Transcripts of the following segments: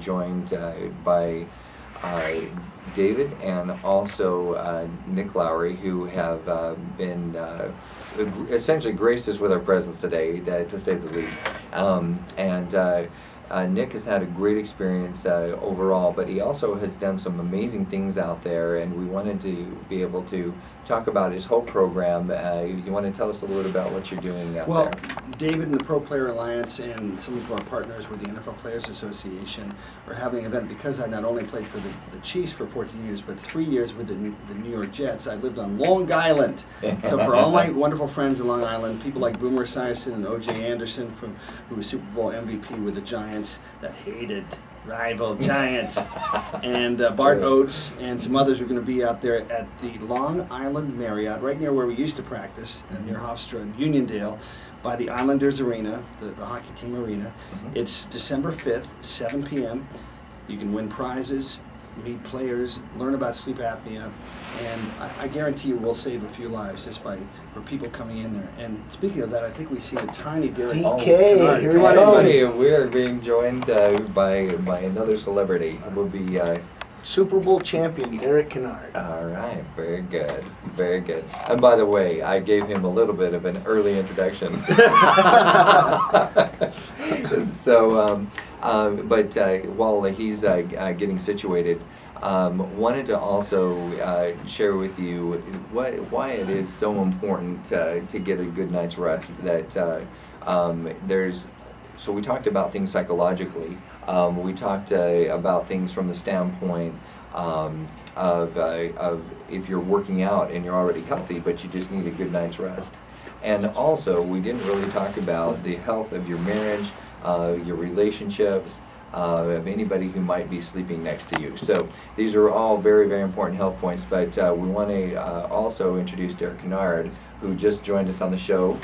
joined by David and also Nick Lowry, who have been essentially graced us with our presence today, to say the least. Nick has had a great experience overall, but he also has done some amazing things out there, and we wanted to be able to talk about his whole program. You want to tell us a little bit about what you're doing out there? Well, David and the Pro Player Alliance and some of our partners with the NFL Players Association are having an event because I not only played for the Chiefs for 14 years, but 3 years with the New York Jets. I lived on Long Island. So for all my wonderful friends in Long Island, people like Boomer Esiason and O.J. Anderson, who was Super Bowl MVP with the Giants, that hated rival Giants, and Bart Oates and some others are going to be out there at the Long Island Marriott, right near where we used to practice, near Hofstra and Uniondale, by the Islanders Arena, the hockey team arena. It's December 5th, 7 p.m. You can win prizes, meet players, learn about sleep apnea, and I guarantee you we'll save a few lives just for people coming in there. And speaking of that, I think we see a tiny Derek. DK, here we go. We are being joined by another celebrity. It will be Super Bowl champion Derek Kennard. All right, very good, very good. And by the way, I gave him a little bit of an early introduction. So, while he's getting situated, wanted to also share with you why it is so important to get a good night's rest. That so we talked about things psychologically. We talked about things from the standpoint of if you're working out and you're already healthy, but you just need a good night's rest. And also, we didn't really talk about the health of your marriage, your relationships, of anybody who might be sleeping next to you. So these are all very, very important health points, but we want to also introduce Derek Kennard, who just joined us on the show.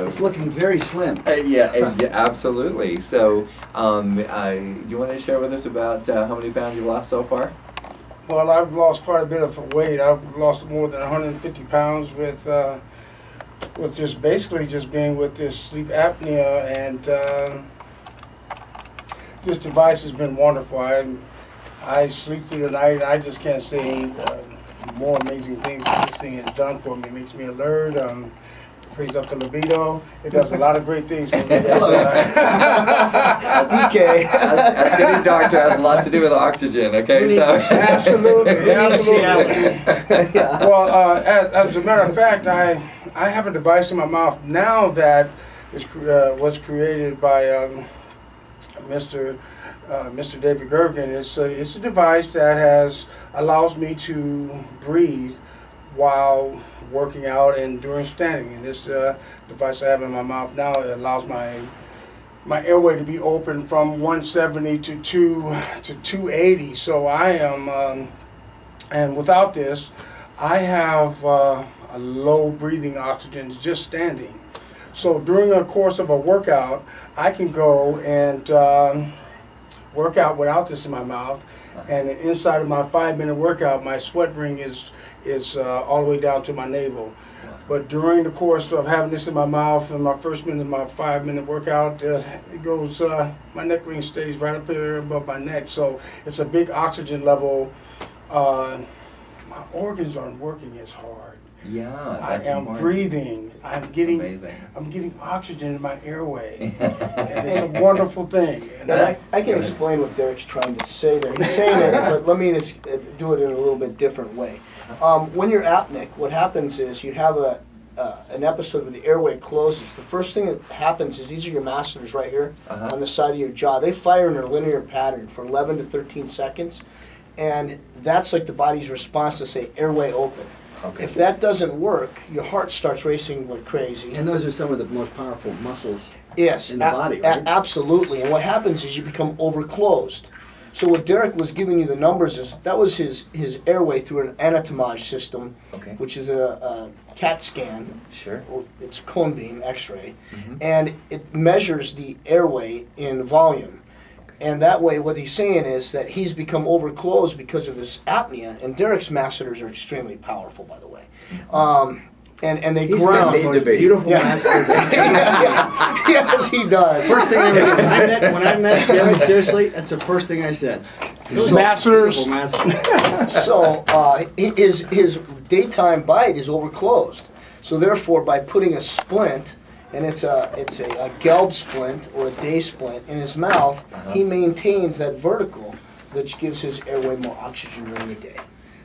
It's looking very slim. Yeah, absolutely. So you want to share with us about how many pounds you've lost so far? Well, I've lost quite a bit of weight. I've lost more than 150 pounds with just basically just being with this sleep apnea, and this device has been wonderful. I sleep through the night. I just can't say more amazing things that this thing has done for me. It makes me alert. Brings up the libido. It does a lot of great things for me. DK. As getting doctor has a lot to do with oxygen, okay? Absolutely, absolutely. Well, as a matter of fact, I have a device in my mouth now that was created by Mr. David Gergen. It's a device that allows me to breathe while working out and during standing. And this device I have in my mouth now, it allows my airway to be open from 170 to 280. So I am, and without this, I have a low breathing oxygen just standing. So during the course of a workout, I can go and work out without this in my mouth, and inside of my 5-minute workout, my sweat ring is all the way down to my navel. But during the course of having this in my mouth, in my first minute of my 5-minute workout, it goes, my neck ring stays right up here above my neck. So it's a big oxygen level. My organs aren't working as hard. Yeah, I am breathing. I'm getting oxygen in my airway, and it's a wonderful thing. And I can explain what Derek's trying to say there. He's saying it, but let me just do it in a little bit different way. When you're apneic, what happens is you have an episode where the airway closes. The first thing that happens is these are your masseters right here on the side of your jaw. They fire in a linear pattern for 11 to 13 seconds, and that's like the body's response to say airway open. Okay. If that doesn't work, your heart starts racing like crazy. And those are some of the most powerful muscles in the body, right? Absolutely. And what happens is you become overclosed. So what Derek was giving you the numbers is that was his airway through an anatomage system, which is a CAT scan. Sure. It's a cone beam X-ray, and it measures the airway in volume. And that way, what he's saying is that he's become overclosed because of his apnea, and Derek's masseters are extremely powerful, by the way. and they He's ground. got the They most debate. beautiful Yeah. mascot. Yes, he does. First thing I ever did, when I met Derek, seriously, that's the first thing I said. Masters. Beautiful mascot. So his daytime bite is overclosed. So therefore, by putting a splint, and it's a gelb splint or a day splint in his mouth, he maintains that vertical, which gives his airway more oxygen during the day.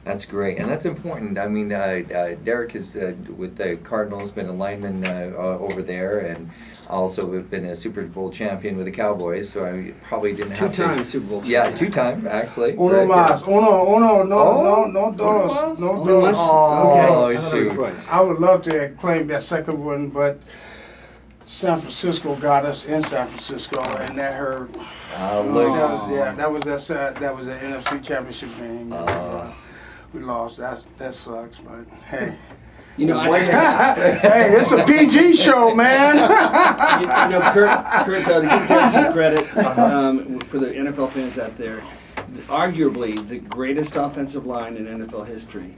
That's great, and that's important. I mean, Derek is with the Cardinals, been a lineman over there, and also been a Super Bowl champion with the Cowboys. So I probably didn't have Two-time to. Super Bowl Yeah, champion. two-time actually. Uno más. Uno, no dos. No Only once? dos. Okay. Oh, I thought it was shoot. twice. I would love to claim that second one, but San Francisco got us in San Francisco, and that hurt. Look. That was an NFC Championship game. We lost. That sucks, but hey. You know, Hey, it's a PG show, man. you know, Kurt, to give Derek some credit for the NFL fans out there, arguably the greatest offensive line in NFL history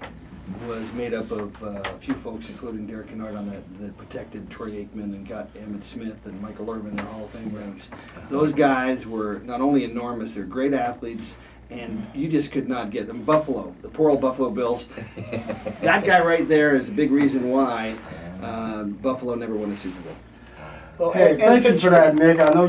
was made up of a few folks, including Derek Kennard on that protected Troy Aikman and got Emmitt Smith and Michael Irvin in the Hall of Fame ranks. Those guys were not only enormous, they're great athletes, and you just could not get them. Buffalo, the poor old Buffalo Bills. That guy right there is a big reason why Buffalo never won a Super Bowl. Well, Hey, and thank you for Pittsburgh- that, Nick. I know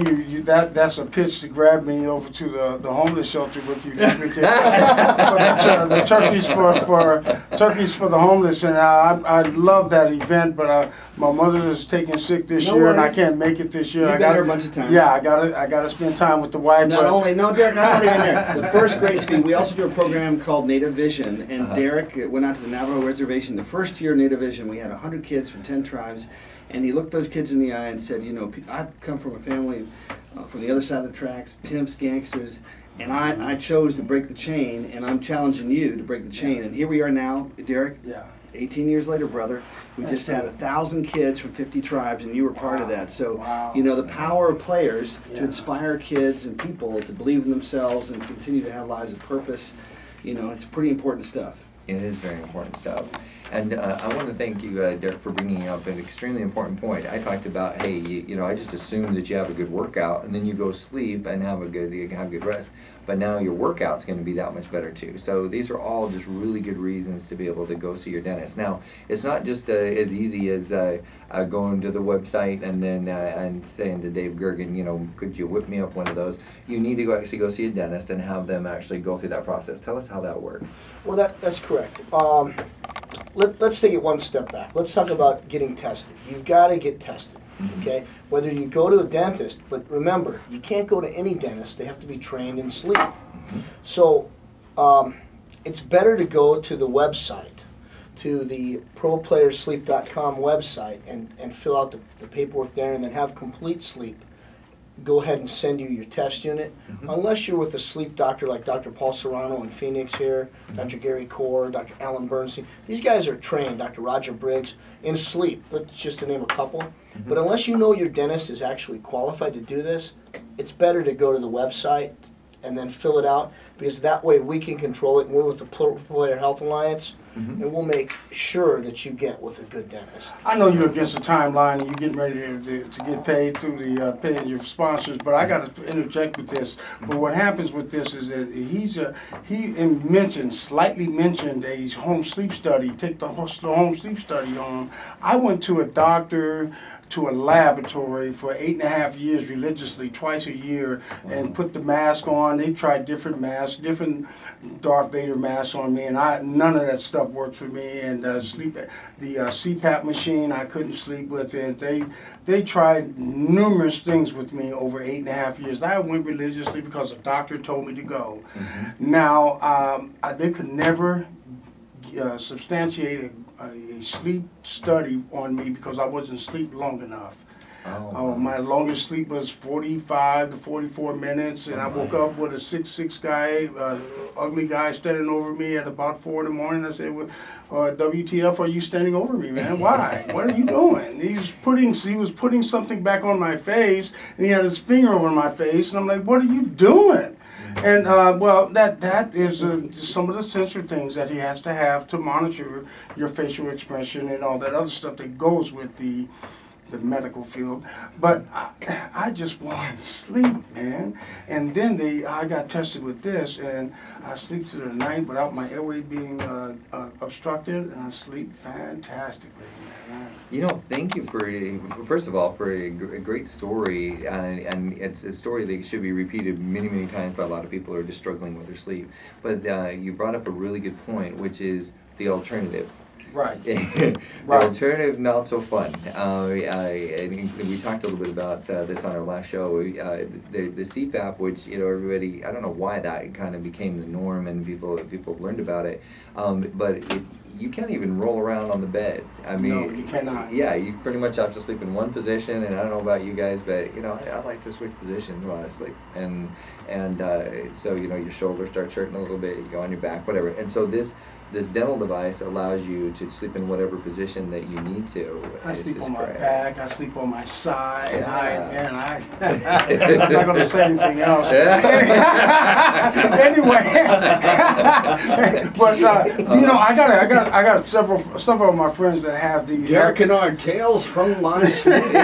that's a pitch to grab me over to the homeless shelter with you this weekend. the turkeys for the homeless, and I love that event. But my mother is taking sick this No year, and I worries. can't make it this year. You've I been got there a bunch of times. Yeah, I gotta spend time with the wife. Not but only, no, Derek, I'm not even there. The first grade speed, we also do a program called Native Vision, and Derek went out to the Navajo Reservation. The first year of Native Vision, we had 100 kids from 10 tribes, and he looked those kids in the eye and said, you know, I come from a family from the other side of the tracks, pimps, gangsters, and I chose to break the chain, and I'm challenging you to break the chain. And here we are now, Derek. Yeah. 18 years later, brother, we just had 1,000 kids from 50 tribes, and you were part of that. So, Wow. you know, the power of players to Yeah. inspire kids and people to believe in themselves and continue to have lives of purpose, you know, it's pretty important stuff. It is very important stuff. And I want to thank you, Derek, for bringing up an extremely important point. I talked about, hey, you know, I just assume that you have a good workout and then you go sleep and have good rest. But now your workout's going to be that much better too. So these are all just really good reasons to be able to go see your dentist. Now, it's not just as easy as going to the website and then and saying to Dave Gergen, you know, could you whip me up one of those? You need to actually go see a dentist and have them actually go through that process. Tell us how that works. Well, that's correct. Let's take it one step back. Let's talk about getting tested. You've got to get tested, okay? Whether you go to a dentist, but remember, you can't go to any dentist. They have to be trained in sleep. So it's better to go to the website, to the ProPlayerSleep.com website, and fill out the paperwork there, and then have complete sleep. Go ahead and send you your test unit. Unless you're with a sleep doctor like Dr. Paul Serrano in Phoenix here, Dr. Gary Core, Dr. Alan Bernstein. These guys are trained, Dr. Roger Briggs, in sleep, just to name a couple. But unless you know your dentist is actually qualified to do this, it's better to go to the website and then fill it out, because that way we can control it, and we're with the Player Health Alliance, and we'll make sure that you get with a good dentist. I know you're against the timeline and you're getting ready to get paid through the paying your sponsors, but I got to interject with this. But what happens with this is that he slightly mentioned a home sleep study. Take the home sleep study on. I went to a doctor, to a laboratory for 8.5 years religiously, twice a year, and put the mask on. They tried different masks, different Darth Vader masks on me, and none of that stuff worked for me. And the CPAP machine, I couldn't sleep with it. They tried numerous things with me over 8.5 years. I went religiously because a doctor told me to go. Now, they could never substantiate a sleep study on me because I wasn't asleep long enough. My longest sleep was 45 to 44 minutes, and I woke up with a 6'6" guy, ugly guy standing over me at about 4 in the morning. I said, WTF are you standing over me, man? Why? What are you doing? He was putting something back on my face, and he had his finger over my face, and I'm like, what are you doing? And well, that is some of the sensor things that he has to have to monitor your facial expression and all that other stuff that goes with the medical field. But I just want to sleep, man. And then I got tested with this, and I sleep through the night without my airway being obstructed, and I sleep fantastically, man. You know, thank you first of all, for a great story, and it's a story that should be repeated many, many times by a lot of people who are just struggling with their sleep. But you brought up a really good point, which is the alternative. Right. The alternative, not so fun. We talked a little bit about this on our last show. The CPAP, which, you know, everybody, I don't know why that kind of became the norm and people learned about it, but you can't even roll around on the bed. I mean, no, you cannot. Yeah, you pretty much have to sleep in one position, and I don't know about you guys, but you know, I like to switch positions while I sleep, and so you know, your shoulders start hurting a little bit, you go on your back, whatever, and so this dental device allows you to sleep in whatever position that you need to. I It's sleep just on my great. back, I sleep on my side. Yeah. I'm not going to say anything else. Anyway, but you know, I got several of my friends that have the Derek and our tales from my sleeping.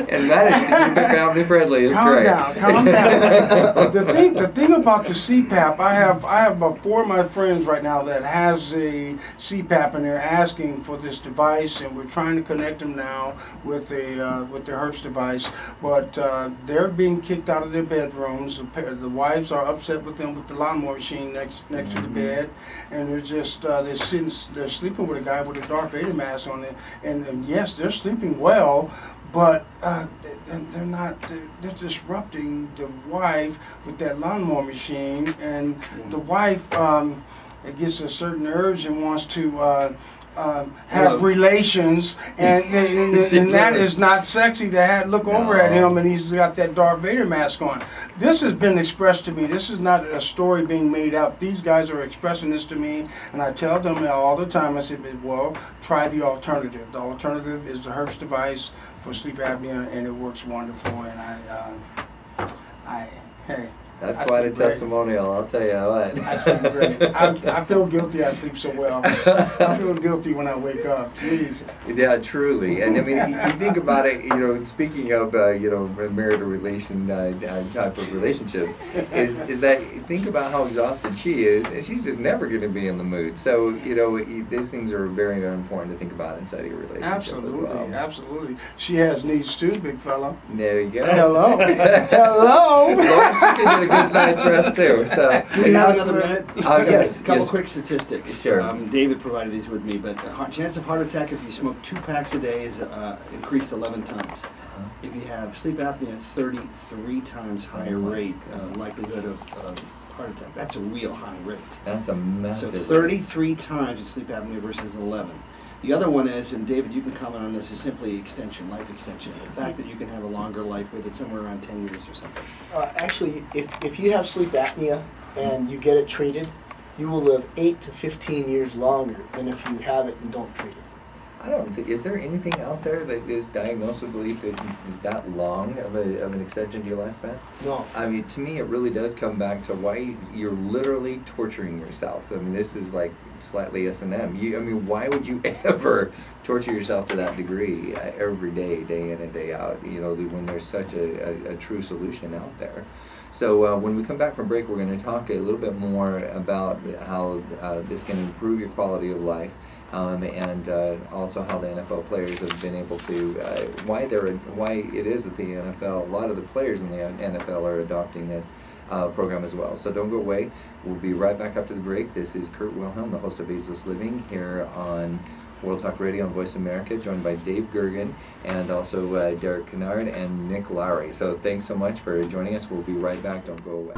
And that is to keep it family friendly. It's Calm great. down, calm down. The thing about the CPAP, I have about 4 of my friends right now that has a CPAP, and they're asking for this device, and we're trying to connect them now with the Hertz device, but they're being kicked out of their bedrooms. The wives are upset with them with the lawnmower machine next to the bed, and they're just they're sleeping with a guy with a Darth Vader mask on it, and yes, they're sleeping well. But they're disrupting the wife with that lawnmower machine, and the wife it gets a certain urge and wants to have relations, and that is not sexy to look over at him, and he's got that Darth Vader mask on. This has been expressed to me. This is not a story being made up. These guys are expressing this to me, and I tell them all the time, I said, well, try the alternative. The alternative is the Hertz device for sleep apnea, and it works wonderful, and hey. That's I quite a sleep great. testimonial, I'll tell you what. I sleep great. I feel guilty I sleep so well. I feel guilty when I wake up. Please. Yeah, truly. And I mean, you think about it, you know, speaking of, you know, marital relation type of relationships, is that think about how exhausted she is, and she's just never going to be in the mood. So, you know, these things are very, very important to think about inside of your relationship. Absolutely, as well. absolutely. She has needs too, big fella. There you go. Hello. Hello. Well, she can get a good night's rest too. So. Do we have another minute? Yes. A couple yes. quick statistics. Sure. David provided these with me, but the chance of heart attack if you smoke 2 packs a day is increased 11 times. If you have sleep apnea, 33 times higher rate likelihood of heart attack. That's a real high rate. That's a massive. So 33 times in sleep apnea versus 11. The other one is, and David, you can comment on this, is simply extension, life extension. The fact that you can have a longer life with it, somewhere around 10 years or something. Actually, if you have sleep apnea and you get it treated, you will live 8 to 15 years longer than if you have it and don't treat it. I don't think, is there anything out there that is diagnosably is that long of an extension to your lifespan? No. I mean, to me, it really does come back to why you're literally torturing yourself. I mean, this is like slightly S&M. I mean, why would you ever torture yourself to that degree every day, day in and day out, you know, when there's such a true solution out there? So when we come back from break, we're going to talk a little bit more about how this can improve your quality of life. And also how the NFL players have been able to, why it is that the NFL, a lot of the players in the NFL are adopting this program as well. So don't go away. We'll be right back after the break. This is Kurt Wilhelm, the host of Ageless Living here on World Talk Radio on Voice America, joined by Dave Gergen and also Derek Kennard and Nick Lowry. So thanks so much for joining us. We'll be right back. Don't go away.